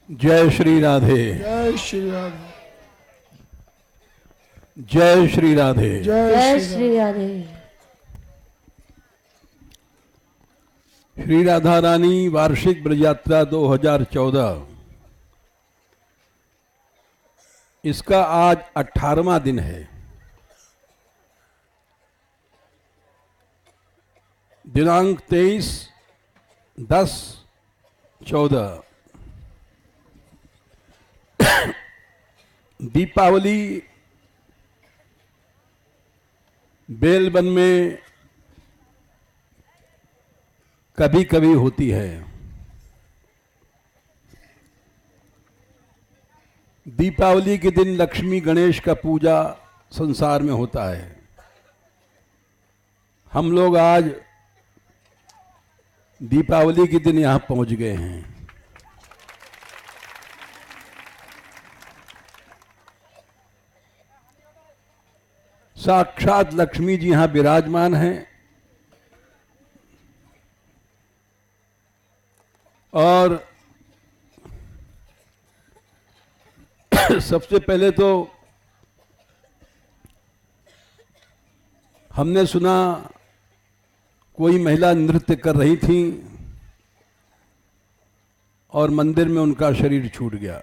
जय श्री राधे। जय श्री राधे। जय श्री राधे। जय श्री राधे। श्री राधा रानी वार्षिक ब्रज यात्रा 2014, इसका आज 18वां दिन है। दिनांक 23/10/14 दीपावली बेलवन में कभी कभी होती है। दीपावली के दिन लक्ष्मी गणेश का पूजा संसार में होता है। हम लोग आज दीपावली के दिन यहां पहुंच गए हैं। साक्षात लक्ष्मी जी यहां विराजमान हैं और सबसे पहले तो हमने सुना कोई महिला नृत्य कर रही थी और मंदिर में उनका शरीर छूट गया।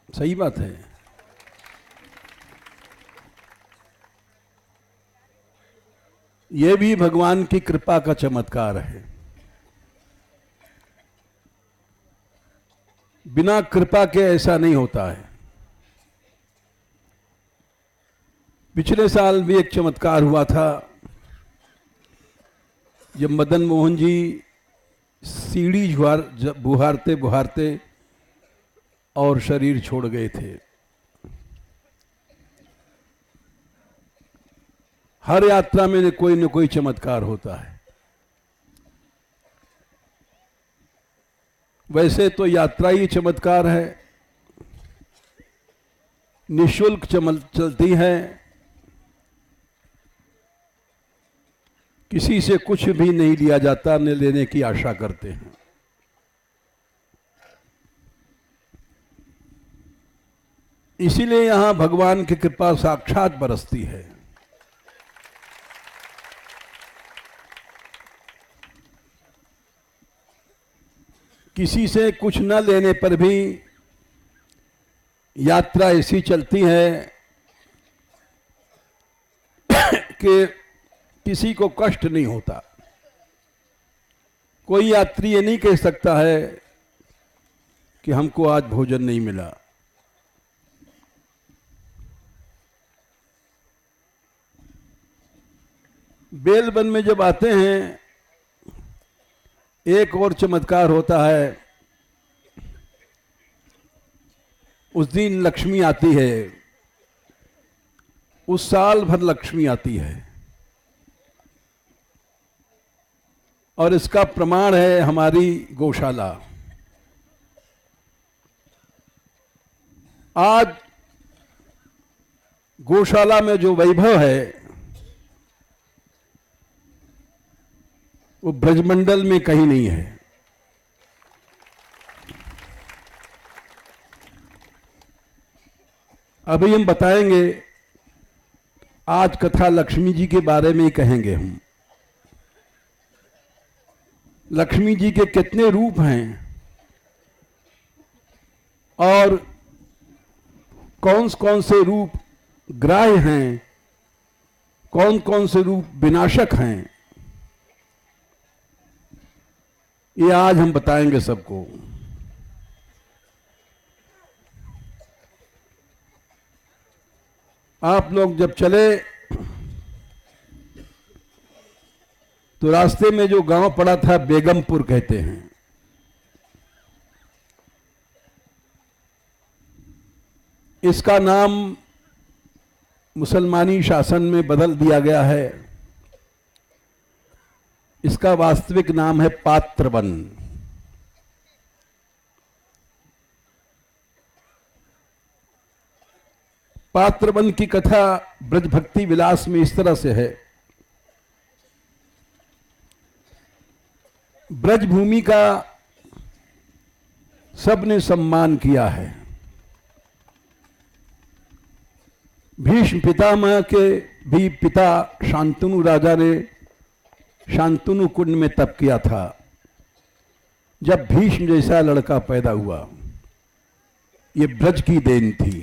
सही बात है। यह भी भगवान की कृपा का चमत्कार है। बिना कृपा के ऐसा नहीं होता है। पिछले साल भी एक चमत्कार हुआ था जब मदन मोहन जी सीढ़ी बुहारते बुहारते और शरीर छोड़ गए थे। हर यात्रा में कोई न कोई चमत्कार होता है। वैसे तो यात्रा ही चमत्कार है, निःशुल्क चलती है, किसी से कुछ भी नहीं लिया जाता, न लेने की आशा करते हैं। इसीलिए यहां भगवान की कृपा साक्षात बरसती है। किसी से कुछ न लेने पर भी यात्रा ऐसी चलती है कि किसी को कष्ट नहीं होता। कोई यात्री ये नहीं कह सकता है कि हमको आज भोजन नहीं मिला। बेलवन में जब आते हैं एक और चमत्कार होता है। उस दिन लक्ष्मी आती है, उस साल भर लक्ष्मी आती है और इसका प्रमाण है हमारी गौशाला। आज गौशाला में जो वैभव है वो ब्रजमंडल में कहीं नहीं है। अभी हम बताएंगे, आज कथा लक्ष्मी जी के बारे में ही कहेंगे हम। लक्ष्मी जी के कितने रूप हैं और कौन कौन से रूप ग्राह्य हैं, कौन कौन से रूप विनाशक हैं, ये आज हम बताएंगे सबको। आप लोग जब चले तो रास्ते में जो गांव पड़ा था बेगमपुर कहते हैं। इसका नाम मुसलमानी शासन में बदल दिया गया है। इसका वास्तविक नाम है पात्रवन। पात्रवन की कथा ब्रज भक्ति विलास में इस तरह से है। ब्रज भूमि का सबने सम्मान किया है। भीष्म पितामह के भी पिता शांतनु राजा ने शांतनु कुंड में तप किया था जब भीष्म जैसा लड़का पैदा हुआ। ये ब्रज की देन थी।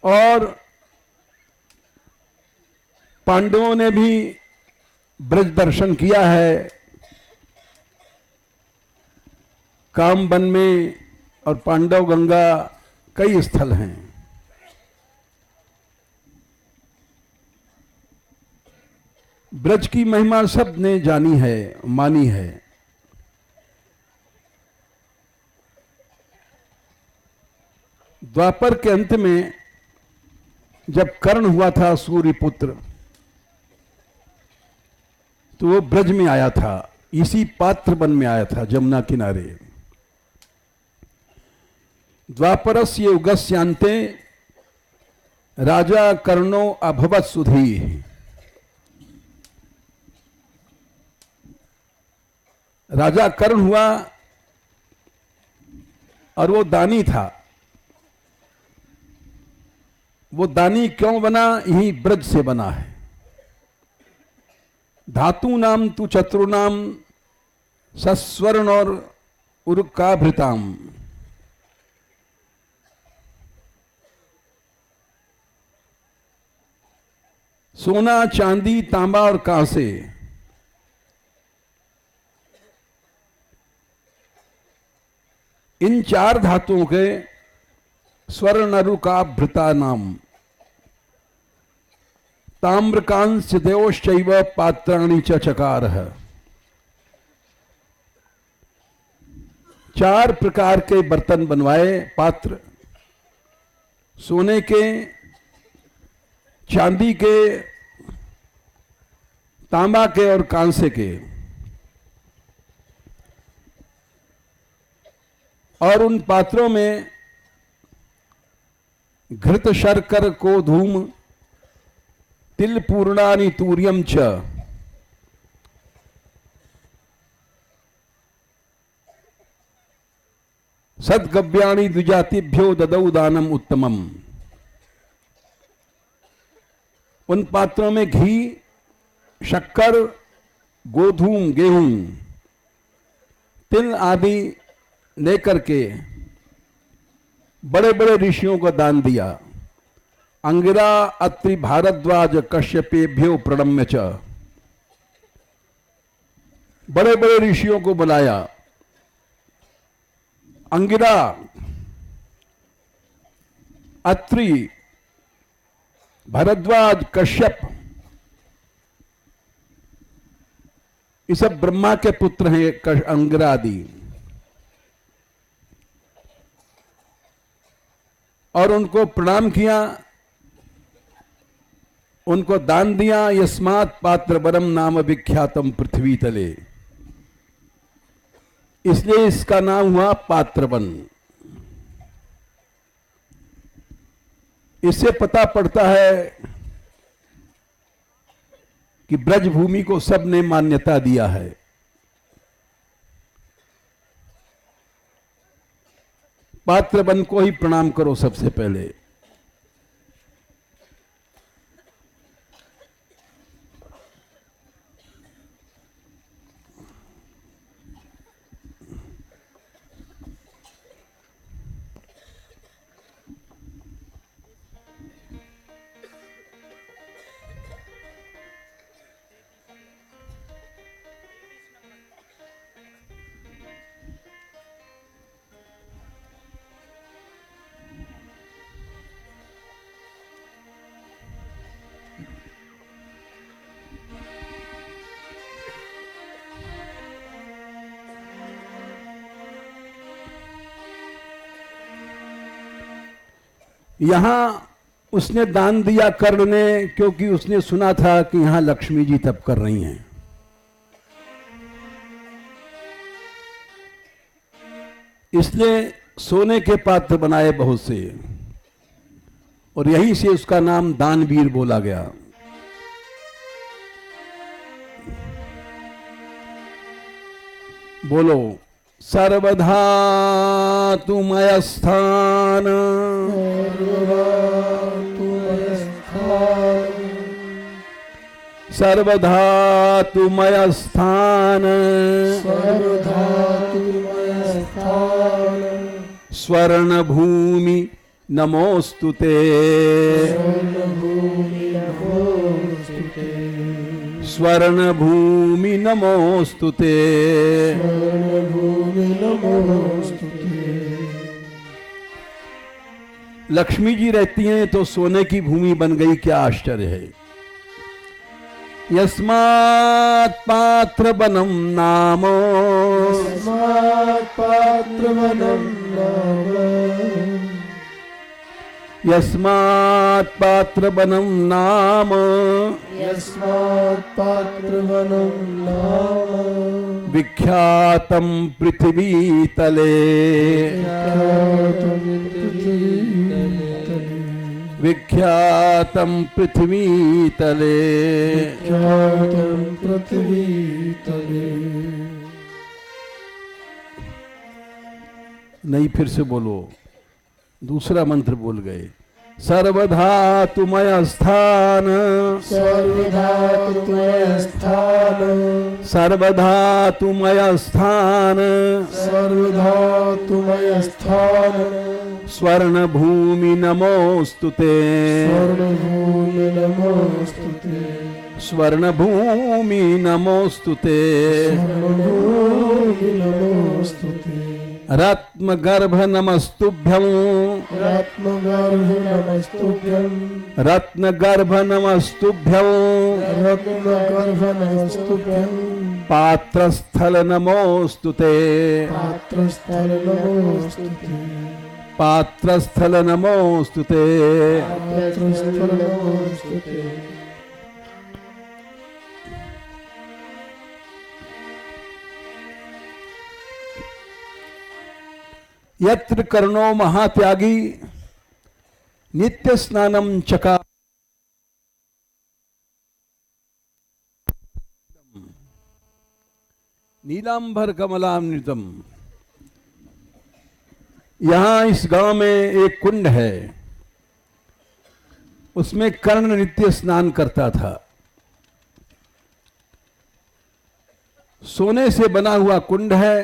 और पांडवों ने भी ब्रज दर्शन किया है। कामवन में और पांडव गंगा कई स्थल हैं। ब्रज की महिमा सब ने जानी है, मानी है। द्वापर के अंत में जब कर्ण हुआ था सूर्यपुत्र, तो वो ब्रज में आया था, इसी पात्र वन में आया था, जमुना किनारे। द्वापरस्य युगस्यान्ते राजा कर्णो अभवत् सुधी। राजा कर्ण हुआ और वो दानी था। वो दानी क्यों बना? यही ब्रज से बना है। धातु नाम तु चतुर्नाम सस्वर्ण और उरुकाभृताम। सोना, चांदी, तांबा और कांसे, इन चार धातुओं के स्वर्ण रुकाभृता नाम। ताम्रकांस देवश्चैव पात्राणि च चकारः। चार प्रकार के बर्तन बनवाए, पात्र, सोने के, चांदी के, तांबा के और कांसे के। और उन पात्रों में घृत शर्कर को धूम तिल पूर्णानि तूर्यम च। सद्गव्याणि द्विजातिभ्यो ददौ दानम उत्तमम। उन पात्रों में घी, शक्कर, गोधूम, गेहूं, तिल आदि लेकर के बड़े बड़े ऋषियों को दान दिया। अंगिरा, अत्रि, भारद्वाज, कश्यपेभ्यो प्रणम्य च। बड़े बड़े ऋषियों को बुलाया। अंगिरा, अत्रि, भारद्वाज, कश्यप, ये सब ब्रह्मा के पुत्र हैं, अंगिरा आदि। और उनको प्रणाम किया, उनको दान दिया। यस्मात् पात्र वरम नाम विख्यातम पृथ्वी तले। इसलिए इसका नाम हुआ पात्रवन। इससे पता पड़ता है कि ब्रजभूमि को सबने मान्यता दिया है। पात्रवन को ही प्रणाम करो सबसे पहले। यहां उसने दान दिया कर्ण ने, क्योंकि उसने सुना था कि यहां लक्ष्मी जी तप कर रही हैं। इसलिए सोने के पात्र बनाए बहुत से, और यहीं से उसका नाम दानवीर बोला गया। बोलो सर्वधा तुमय स्थान सर्वधा तुमय स्थान स्वर्ण भूमि नमोस्तुते स्वर्ण भूमि नमोस्तुते लक्ष्मी जी रहती हैं तो सोने की भूमि बन गई, क्या आश्चर्य है। यस्मात् पात्र बनम नामो यस्मात् पात्र बनम नाम विख्यातम पृथ्वी तले विख्यातम पृथ्वी तले नहीं, फिर से बोलो, दूसरा मंत्र बोल गए। सर्वधा तुमय स्थान सर्वधा तुमय स्थान सर्वधा तुमय स्थान सर्वधा तुमय स्थान स्वर्ण भूमि नमोस्तुते स्वर्णभूमि नमोस्तुते स्वर्ण भूमि नमोस्तुते स्वर्णभूमि नमोस्तुते रत्नगर्भ नमस्तुभ्यं रत्नगर्भ नमस्तुभ्यं रत्नगर्भ नमस्तुभ्यं रत्नगर्भ नमस्तुभ्यं पात्रस्थल नमोस्तुते पात्रस्थल नमोस्तुते पात्रस्थल नमोस्तुते पात्रस्थल नमोस्तुते यत्र कर्णो महात्यागी नित्य स्नानम चका नीलांबर कमलामृतम। यहां इस गांव में एक कुंड है, उसमें कर्ण नित्य स्नान करता था। सोने से बना हुआ कुंड है,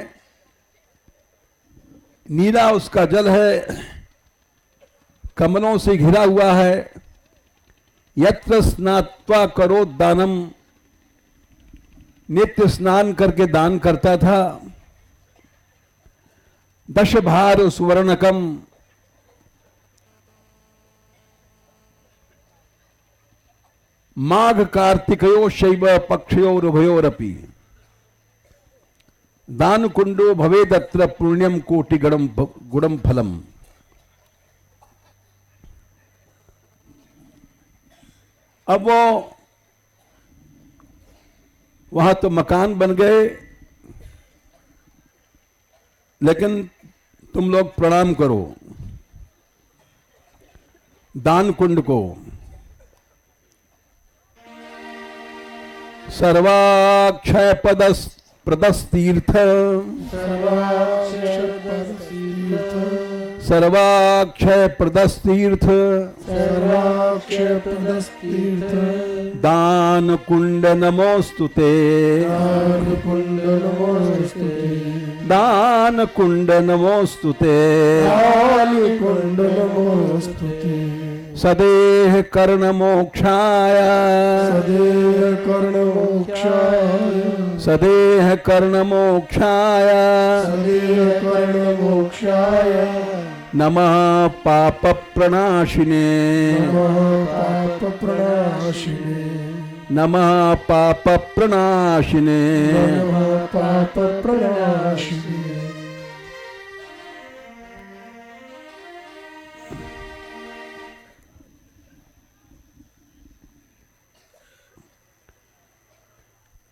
नीला उसका जल है, कमलों से घिरा हुआ है। यत्र स्नात्वा करो दानम, नित्य स्नान करके दान करता था। 10 भार सुवर्णकम, माघ कार्तिकयो शैव पक्षयोरुभयोरपि दान कुंडो भवेदत्र पुण्यम कोटि गुणम फलम। अब वो वहां तो मकान बन गए, लेकिन तुम लोग प्रणाम करो दान कुंड को। सर्वाक्षय प्रदस्तीर्थ सर्वाक्षय प्रदस्तीर्थ दान कुंड नमोस्तुते दान कुंड नमोस्तुते सदेह कर्ण मोक्षाय सदेह कर्ण मोक्षाय नमः पाप प्रणाशिने नमः पाप प्रणाशिने।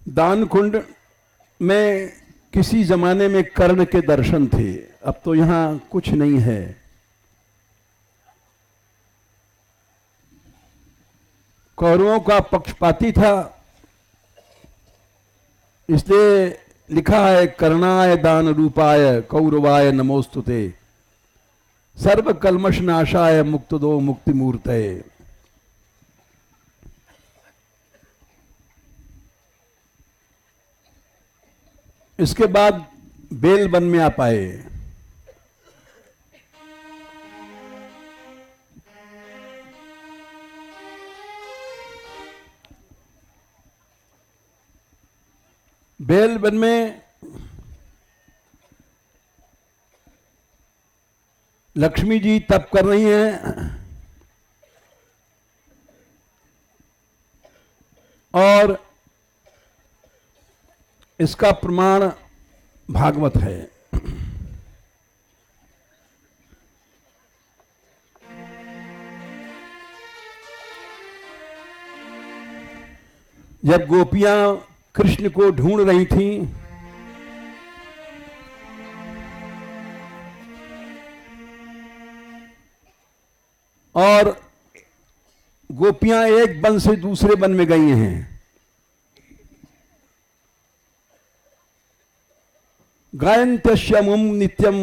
दान कुंड में किसी जमाने में कर्ण के दर्शन थे, अब तो यहां कुछ नहीं है। कौरवों का पक्षपाती था, इसलिए लिखा है, करणाय दान रूपाय कौरवाय नमोस्तुते, सर्व कल्मष नाशाय मुक्त दो मुक्ति मूर्तये। इसके बाद बेल वन में आप आए। बेल वन में लक्ष्मी जी तप कर रही हैं और इसका प्रमाण भागवत है। जब गोपियां कृष्ण को ढूंढ रही थीं, और गोपियां एक वन से दूसरे वन में गई हैं, गायन्त्यश्यमुम नित्यम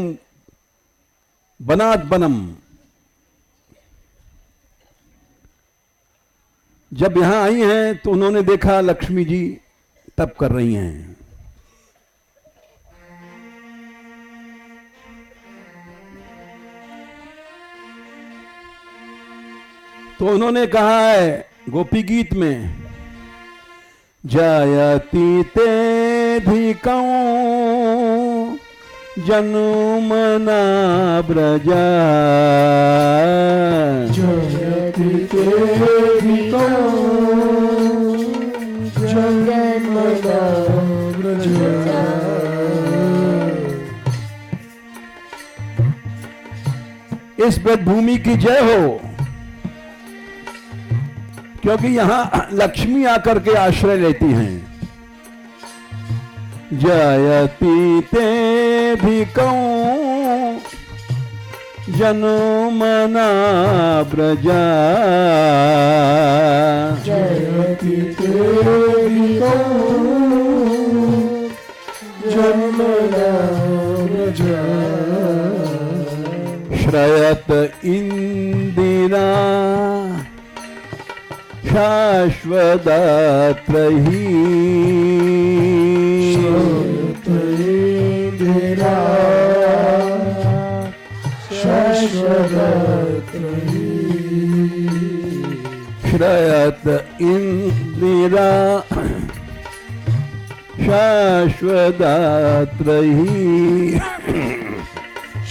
वनाद वनम। जब यहां आई हैं तो उन्होंने देखा लक्ष्मी जी तप कर रही हैं। तो उन्होंने कहा है गोपी गीत में, जयति तेधिकौ जनुमना ब्रजा, जयति तेधिकौ जनुमना ब्रजा। इस ब्रजभूमि की जय हो, क्योंकि यहां लक्ष्मी आकर के आश्रय लेती हैं। जयति तेधिकौ जनुमना ब्रजा, जयति तेधिकौ जनुमना ब्रजा। श्रयत इंदिरा शाश्वदात्रही, श्रयत इंदिरा शाश्वदात्रही, श्रयत इंदिरा शाश्वदात्रही,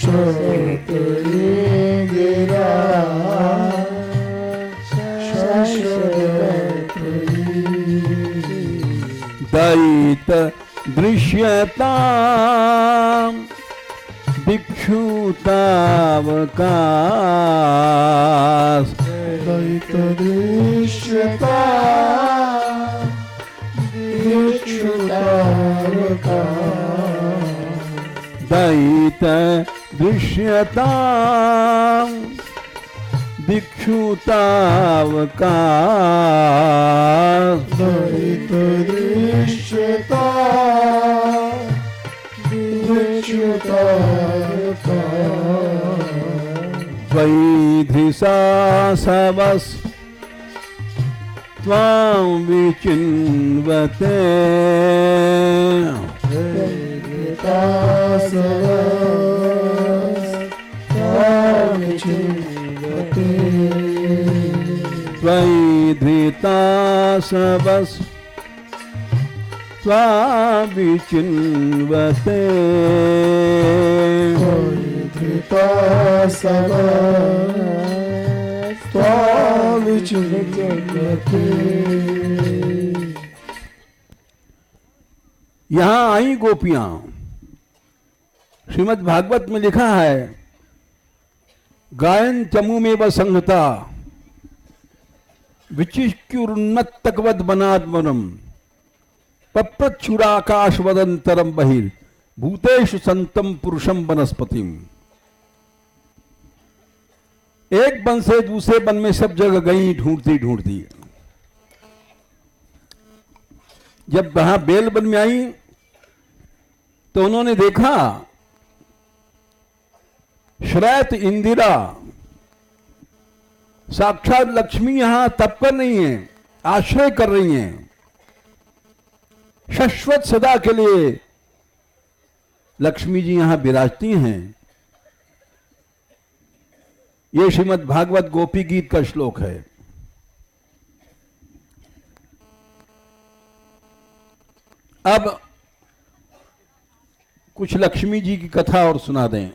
श्रयत इंदिरा दयित दृश्यतां दिक्षुतावकाश, दयित दृश्यतां दिक्षुतावकाश, दयित दृश्यतां दिक्षुतावकाश, दयित दृश्यतां दिक्षुतावकाश। वैधृषा सवस त्वां विचिन्वते, त्वयिधृता सवस त्वां विचिन्वते, धृता सवस त्वां विचिन्वते। यहां आई गोपियां। श्रीमद् भागवत में लिखा है, गायन चमू में वसंगता विचिक्युर्नत्तकवद वनाद्वनम, पप्रच्छुराकाश वदंतरम बहिर भूतेषु संतम पुरुषम वनस्पतिम। एक वन से दूसरे वन में सब जगह गई ढूंढती ढूंढती। जब वहां बेल वन में आई तो उन्होंने देखा श्रैत इंदिरा, साक्षात लक्ष्मी यहां तप कर रही हैं, आश्रय कर रही हैं, शाश्वत सदा के लिए लक्ष्मी जी यहां विराजती हैं। यह श्रीमद् भागवत गोपी गीत का श्लोक है। अब कुछ लक्ष्मी जी की कथा और सुना दें।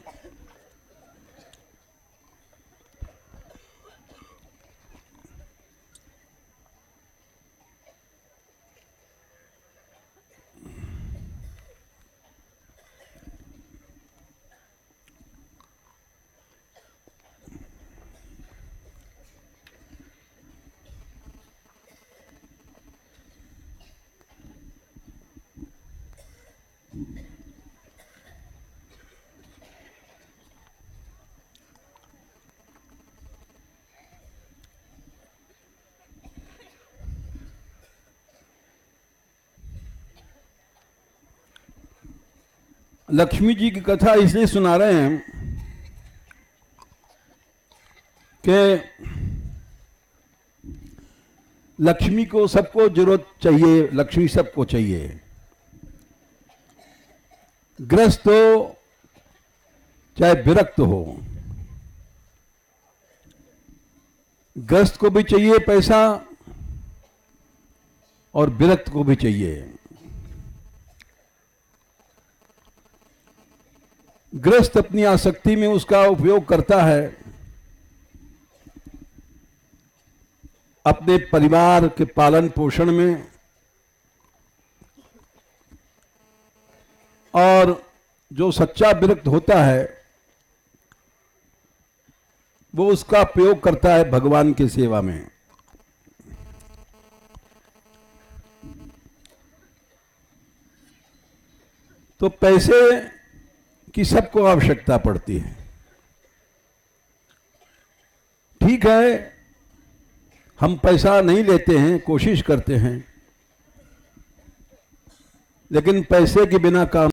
लक्ष्मी जी की कथा इसलिए सुना रहे हैं कि लक्ष्मी को सबको जरूरत चाहिए, लक्ष्मी सबको चाहिए। ग्रस्त हो चाहे विरक्त हो, ग्रस्त को भी चाहिए पैसा और विरक्त को भी चाहिए। ग्रस्त अपनी आसक्ति में उसका उपयोग करता है अपने परिवार के पालन पोषण में, और जो सच्चा विरक्त होता है वो उसका प्रयोग करता है भगवान की सेवा में। तो पैसे की सबको आवश्यकता पड़ती है। ठीक है, हम पैसा नहीं लेते हैं, कोशिश करते हैं, लेकिन पैसे के बिना काम